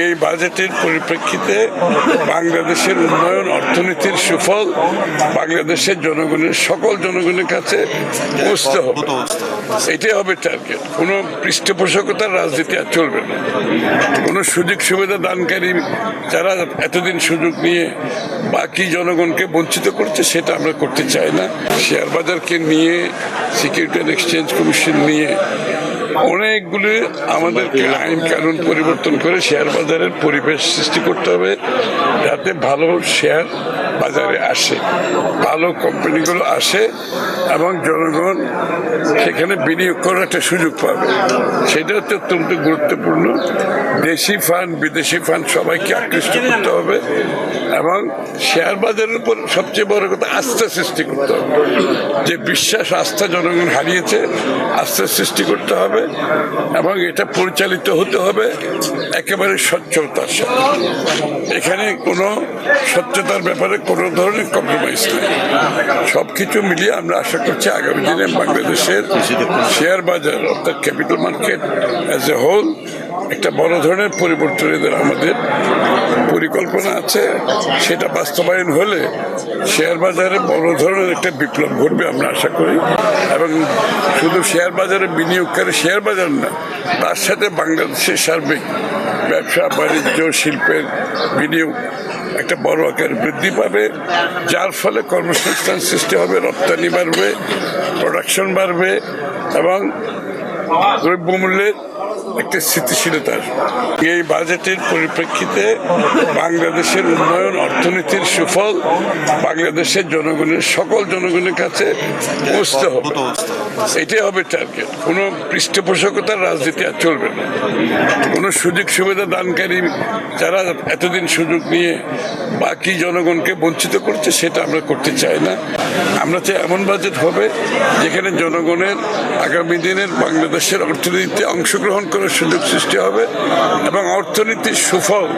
এই বাজেটের পরিপ্রেক্ষিতে বাংলাদেশের উন্নয়ন, অর্থনীতির সুফল বাংলাদেশের জনগণের, সকল জনগণের কাছে পৌঁছতে হবে। এটাই হবে টার্গেট। কোনো পৃষ্ঠপোষকতার রাজনীতি আর চলবে না। কোনো সুযোগ সুবিধা দানকারী যারা এতদিন সুযোগ নিয়ে বাকি জনগণকে বঞ্চিত করছে, সেটা আমরা করতে চাই না। শেয়ার বাজারকে নিয়ে, সিকিউরিটি অ্যান্ড এক্সচেঞ্জ কমিশন নিয়ে অনেকগুলি আমাদেরকে আইন কানুন পরিবর্তন করে শেয়ার বাজারের পরিবেশ সৃষ্টি করতে হবে, যাতে ভালো শেয়ার বাজারে আসে, ভালো কোম্পানিগুলো আসে এবং জনগণ সেখানে বিনিয়োগ করার একটা সুযোগ পাবে। সেটা হচ্ছে অত্যন্ত গুরুত্বপূর্ণ। দেশি ফান্ড, বিদেশি ফান্ড সবাইকে আকৃষ্ট করতে হবে এবং শেয়ার বাজারের উপর সবচেয়ে বড় কথা আস্থা সৃষ্টি করতে হবে। যে বিশ্বাস, আস্থা জনগণ হারিয়েছে, আস্থা সৃষ্টি করতে হবে এবং এটা পরিচালিত হতে হবে একেবারে স্বচ্ছতার সাথে। এখানে কোনো স্বচ্ছতার ব্যাপারে কোনো ধরনের কম্প্রোমাইজ নেই। সবকিছু মিলিয়ে আমরা আশা করছি আগামী দিনে বাংলাদেশের শেয়ার বাজার অর্থাৎ capital market as a whole একটা বড় ধরনের পরিবর্তনের আমাদের পরিকল্পনা আছে। সেটা বাস্তবায়ন হলে শেয়ার বাজারে বড় ধরনের একটা বিপ্লব ঘটবে আমরা আশা করি। এবং শুধু শেয়ার বাজারে বিনিয়োগকারী শেয়ার বাজার না, তার সাথে বাংলাদেশের সার্বিক ব্যবসা বাণিজ্য, শিল্পের বিনিয়োগ একটা বড় আকার বৃদ্ধি পাবে, যার ফলে কর্মসংস্থান সৃষ্টি হবে, রপ্তানি বাড়বে, প্রোডাকশন বাড়বে এবং দ্রব্যমূল্যের একটা স্থিতিশীলতা আসবে। এই বাজেটের পরিপ্রেক্ষিতে বাংলাদেশের উন্নয়ন, অর্থনীতির সুফল বাংলাদেশের জনগণের, সকল জনগণের কাছে পৌঁছতে হবে। এটাই হবে টার্গেট। কোনো পৃষ্ঠপোষকতার রাজনীতি আর চলবে না। কোনো সুযোগ সুবিধা দানকারী যারা এতদিন সুযোগ নিয়ে বাকি জনগণকে বঞ্চিত করছে, সেটা আমরা করতে চাই না। আমরা চাই এমন বাজেট হবে যেখানে জনগণের আগামী দিনের বাংলাদেশের অর্থনীতিতে অংশগ্রহণ করার সুযোগ সৃষ্টি হবে এবং অর্থনীতির সুফল,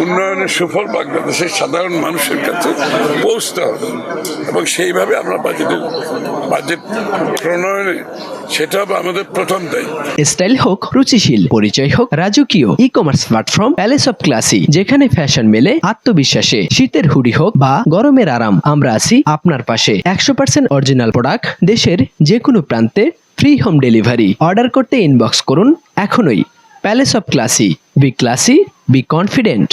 উন্নয়নের সুফল বাংলাদেশের সাধারণ মানুষের কাছে পৌঁছতে হবে এবং সেইভাবে আমরা বাজেট প্রণয়নে সেটা হবে আমাদের প্রথম দায়িত্ব। স্টাইল হোক রুচিশীল, পরিচয় হোক রাজকীয়, e commerce platform palace of classy, যেখানে ফ্যাশন মেলে আত্মবিশ্বাসে। শীতের হুডি হোক বা গরমের আরাম, আমরা আছি আপনার পাশে। 100% অরিজিনাল প্রোডাক্ট, দেশের যে কোনো প্রান্তে, ফ্রি হোম ডেলিভারি। অর্ডার করতে ইনবক্স করুন এখনই। Palace of classy, B classy, be confident.